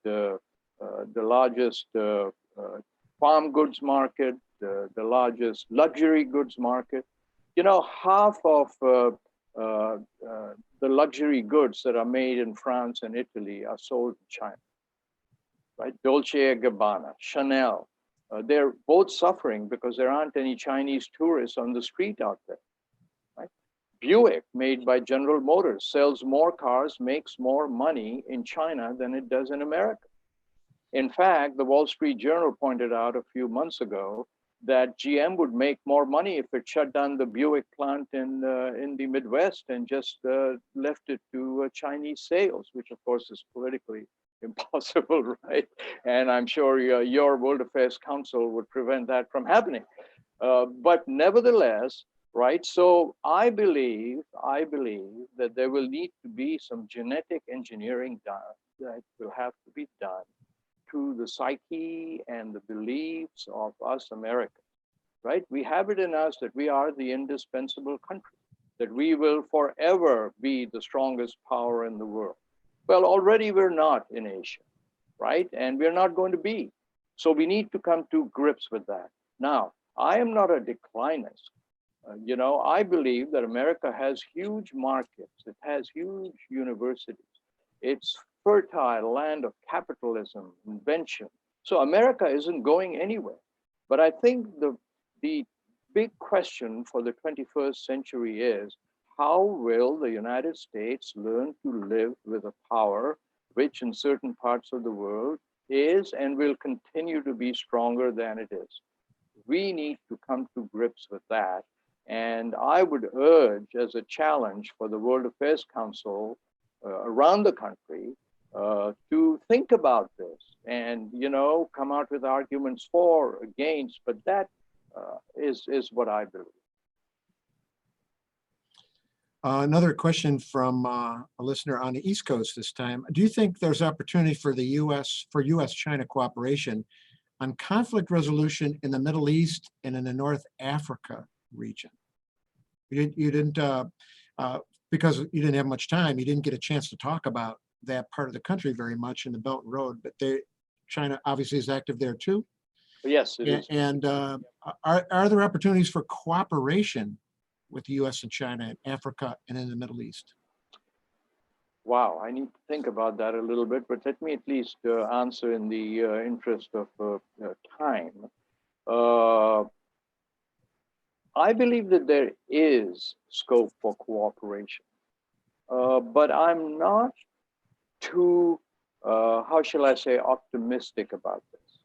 farm goods market, the largest luxury goods market? Half of the luxury goods that are made in France and Italy are sold in China, right? Dolce & Gabbana, Chanel, they're both suffering because there aren't any Chinese tourists on the street out there, right? Buick, made by General Motors, sells more cars, makes more money in China than it does in America. In fact, the Wall Street Journal pointed out a few months ago that GM would make more money if it shut down the Buick plant in the Midwest and just left it to Chinese sales, which of course is politically impossible, right? And I'm sure your World Affairs Council would prevent that from happening. But nevertheless, right? So I believe that there will need to be some genetic engineering done that will have to be done to the psyche and the beliefs of us Americans, right? We have it in us that we are the indispensable country, that we will forever be the strongest power in the world. Well, already we're not in Asia, right? And we're not going to be. So we need to come to grips with that. Now, I am not a declinist. I believe that America has huge markets. It has huge universities. It's fertile land of capitalism, invention. So America isn't going anywhere. But I think the big question for the 21st century is, how will the United States learn to live with a power which in certain parts of the world is and will continue to be stronger than it is? We need to come to grips with that. And I would urge as a challenge for the World Affairs Council around the country to think about this and, come out with arguments for, against, but that is what I believe. Another question from a listener on the East Coast this time. Do you think there's opportunity for the U.S.-China cooperation on conflict resolution in the Middle East and in the North Africa region? You didn't because you didn't have much time, you didn't get a chance to talk about that part of the country very much in the Belt and Road, but China obviously is active there too. Yes, it is. And are there opportunities for cooperation with the U.S. and China in Africa and in the Middle East? Wow, I need to think about that a little bit, but let me at least answer in the interest of time. I believe that there is scope for cooperation, but I'm not too, how shall I say, optimistic about this,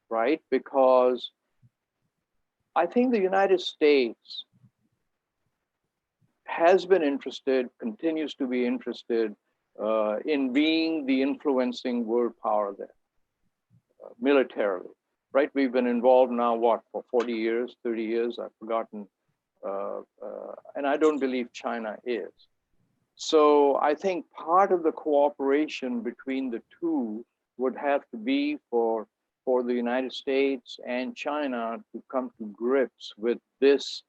right? Because I think the United States has been interested, continues to be interested in being the influencing world power there, militarily, right? We've been involved now, what, for 40 years, 30 years, I've forgotten. And I don't believe China is. So I think part of the cooperation between the two would have to be for the United States and China to come to grips with this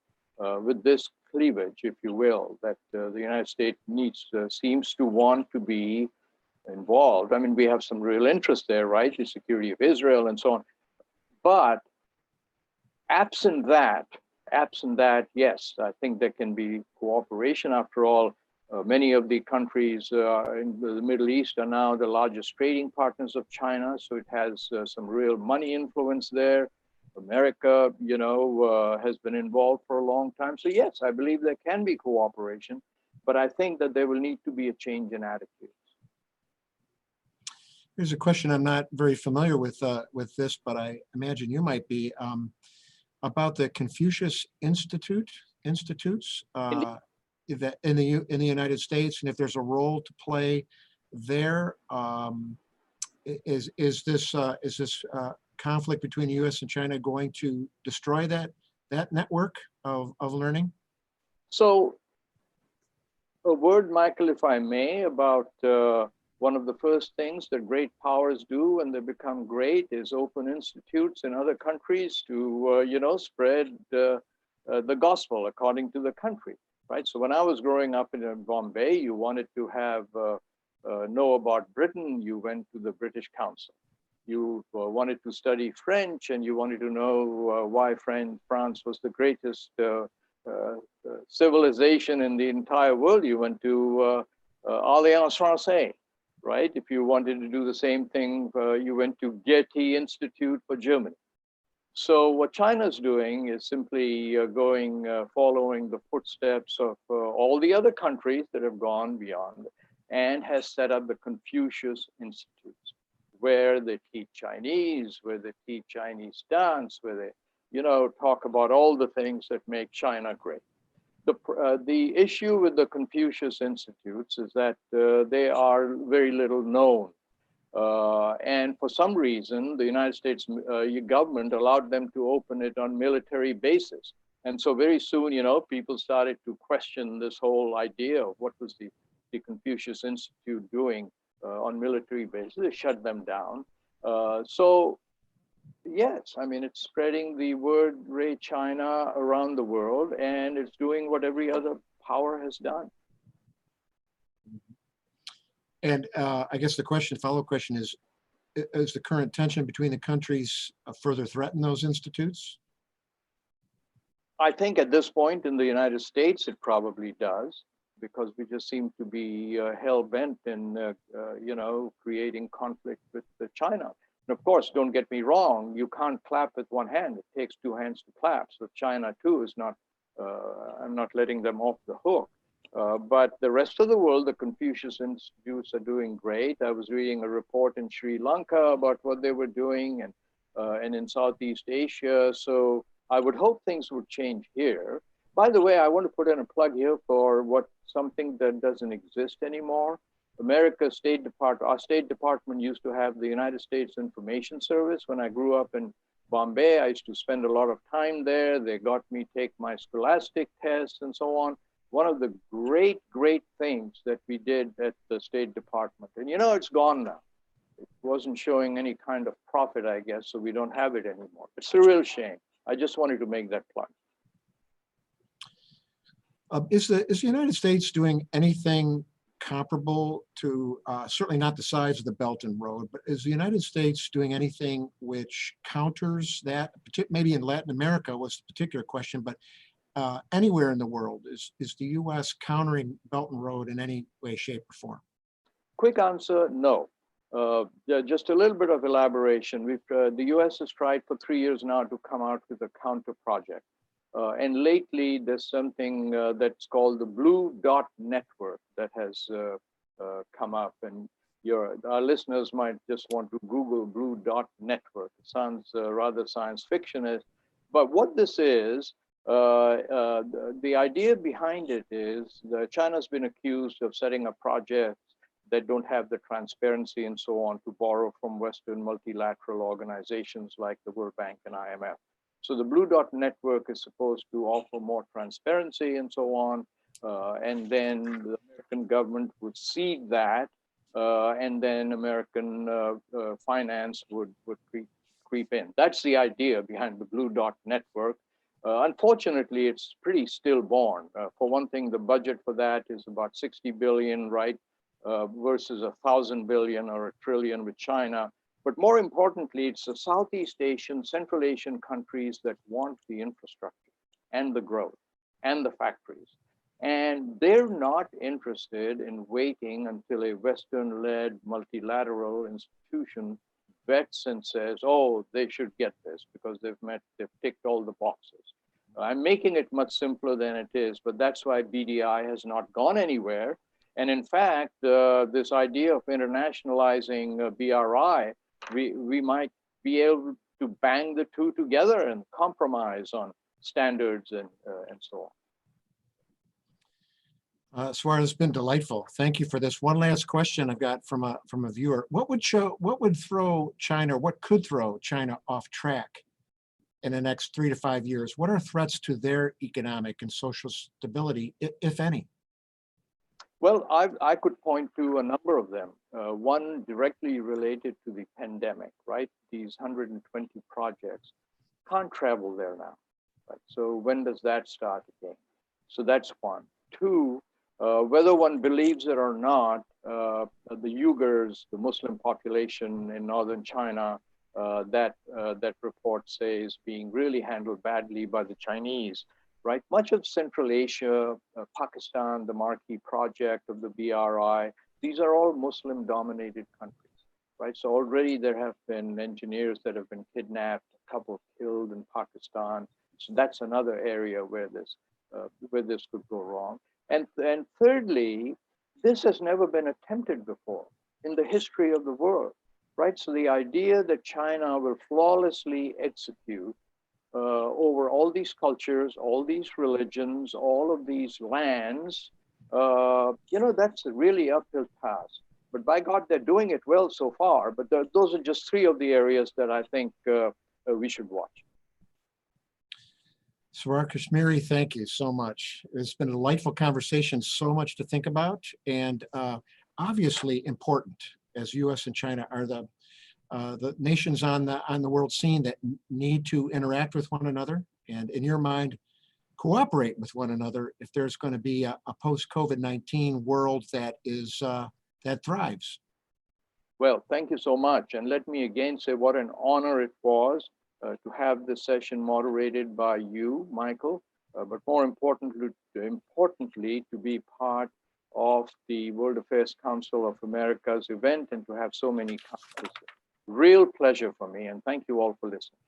cleavage, if you will, that the United States seems to want to be involved. I mean, we have some real interest there, right? The security of Israel and so on. But absent that, yes, I think there can be cooperation. After all, many of the countries in the Middle East are now the largest trading partners of China, so it has some real money influence there. America, has been involved for a long time. So yes, I believe there can be cooperation, but I think that there will need to be a change in attitudes. Here's a question I'm not very familiar with this, but I imagine you might be, about the Confucius Institutes that in the United States, and if there's a role to play there. Is this conflict between the U.S. and China going to destroy that network of learning? So, a word, Michael, if I may, about one of the first things that great powers do when they become great is open institutes in other countries to, spread the gospel according to the country, right? So when I was growing up in Bombay, you wanted to have know about Britain, you went to the British Council. You wanted to study French and you wanted to know why France was the greatest civilization in the entire world. You went to Alliance Française, right? If you wanted to do the same thing, you went to Goethe Institute for Germany. So what China's doing is simply following the footsteps of all the other countries that have gone beyond and has set up the Confucius Institutes, where they teach Chinese, where they teach Chinese dance, where they, talk about all the things that make China great. The issue with the Confucius Institutes is that they are very little known. And for some reason, the United States government allowed them to open it on military bases. And so very soon, people started to question this whole idea of what was the Confucius Institute doing on military bases. They shut them down. So yes, I mean, it's spreading the word Bri China around the world, and it's doing what every other power has done. And I guess the follow-up question is the current tension between the countries further threaten those institutes? I think at this point in the United States, it probably does, because we just seem to be hell-bent in, creating conflict with China. And of course, don't get me wrong, you can't clap with one hand. It takes two hands to clap. So China too is not, I'm not letting them off the hook. But the rest of the world, the Confucius Institutes are doing great. I was reading a report in Sri Lanka about what they were doing and in Southeast Asia. So I would hope things would change here. By the way, I want to put in a plug here for something that doesn't exist anymore. Our State Department used to have the United States Information Service. When I grew up in Bombay, I used to spend a lot of time there. They got me take my scholastic tests and so on. One of the great things that we did at the State Department, and it's gone now. It wasn't showing any kind of profit, I guess, so we don't have it anymore. It's a real shame. I just wanted to make that plug. Is the United States doing anything comparable to, certainly not the size of the Belt and Road, but is the United States doing anything which counters that? Maybe in Latin America was the particular question, but anywhere in the world, is the U.S. countering Belt and Road in any way, shape, or form? Quick answer, no. Just a little bit of elaboration. The U.S. has tried for 3 years now to come out with a counter project. And lately, there's something that's called the Blue Dot Network that has come up. And our listeners might just want to Google Blue Dot Network. It sounds rather science fiction-ish. But what this is, the idea behind it is that China's been accused of setting up projects that don't have the transparency and so on to borrow from Western multilateral organizations like the World Bank and IMF. So the Blue Dot Network is supposed to offer more transparency and so on. And then the American government would seed that, and then American finance would creep in. That's the idea behind the Blue Dot Network. Unfortunately, it's pretty stillborn. For one thing, the budget for that is about 60 billion, right? Versus 1,000 billion or 1 trillion with China. But more importantly, it's the Southeast Asian, Central Asian countries that want the infrastructure and the growth and the factories. And they're not interested in waiting until a Western-led multilateral institution vets and says, oh, they should get this because they've ticked all the boxes. I'm making it much simpler than it is, but that's why BDI has not gone anywhere. And in fact, this idea of internationalizing BRI, we might be able to bang the two together and compromise on standards and so on. Sarwar, it's been delightful. Thank you for this. One last question I've got from a viewer. What could throw China off track in the next 3 to 5 years? What are threats to their economic and social stability, if any? Well, I could point to a number of them. One directly related to the pandemic, right? These 120 projects can't travel there now. Right? So when does that start again? So that's one. Two, whether one believes it or not, the Uyghurs, the Muslim population in northern China, that report says being really handled badly by the Chinese. Right, much of Central Asia, Pakistan, the marquee project of the BRI, these are all Muslim-dominated countries. right? So already there have been engineers that have been kidnapped, a couple killed in Pakistan. So that's another area where this could go wrong. And thirdly, this has never been attempted before in the history of the world, right? So the idea that China will flawlessly execute over all these cultures, all these religions, all of these lands, that's a really uphill task. But by God, they're doing it well so far. But those are just three of the areas that I think we should watch. Sarwar Kashmeri, thank you so much. It's been a delightful conversation, so much to think about, and obviously important, as U.S. and China are the nations on the world scene that need to interact with one another, and in your mind, cooperate with one another if there's going to be a post-COVID-19 world that thrives. Well, thank you so much. And let me again say what an honor it was to have this session moderated by you, Michael, but more importantly, to be part of the World Affairs Council of America's event and to have so many comments. Real pleasure for me, and thank you all for listening.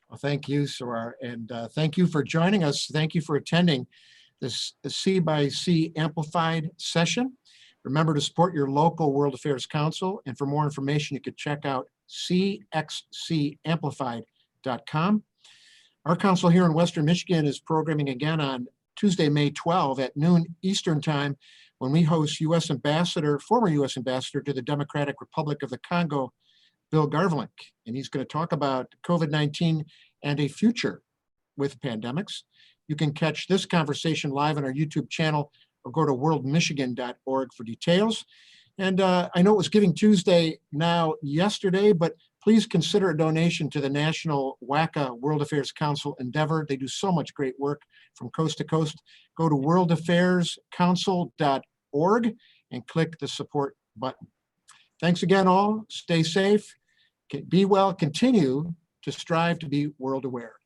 Well, thank you, Sarwar, and thank you for joining us. Thank you for attending this C by C Amplified session. Remember to support your local World Affairs Council, and for more information, you could check out cxcamplified.com. Our council here in Western Michigan is programming again on Tuesday, May 12 at noon Eastern Time, when we host former U.S. Ambassador to the Democratic Republic of the Congo, Bill Garvelink, and he's going to talk about COVID-19 and a future with pandemics. You can catch this conversation live on our YouTube channel or go to worldmichigan.org for details. And I know it was Giving Tuesday yesterday, but please consider a donation to the National WACA World Affairs Council endeavor. They do so much great work from coast to coast. Go to worldaffairscouncil.org and click the support button. Thanks again, all. Stay safe, be well, continue to strive to be world aware.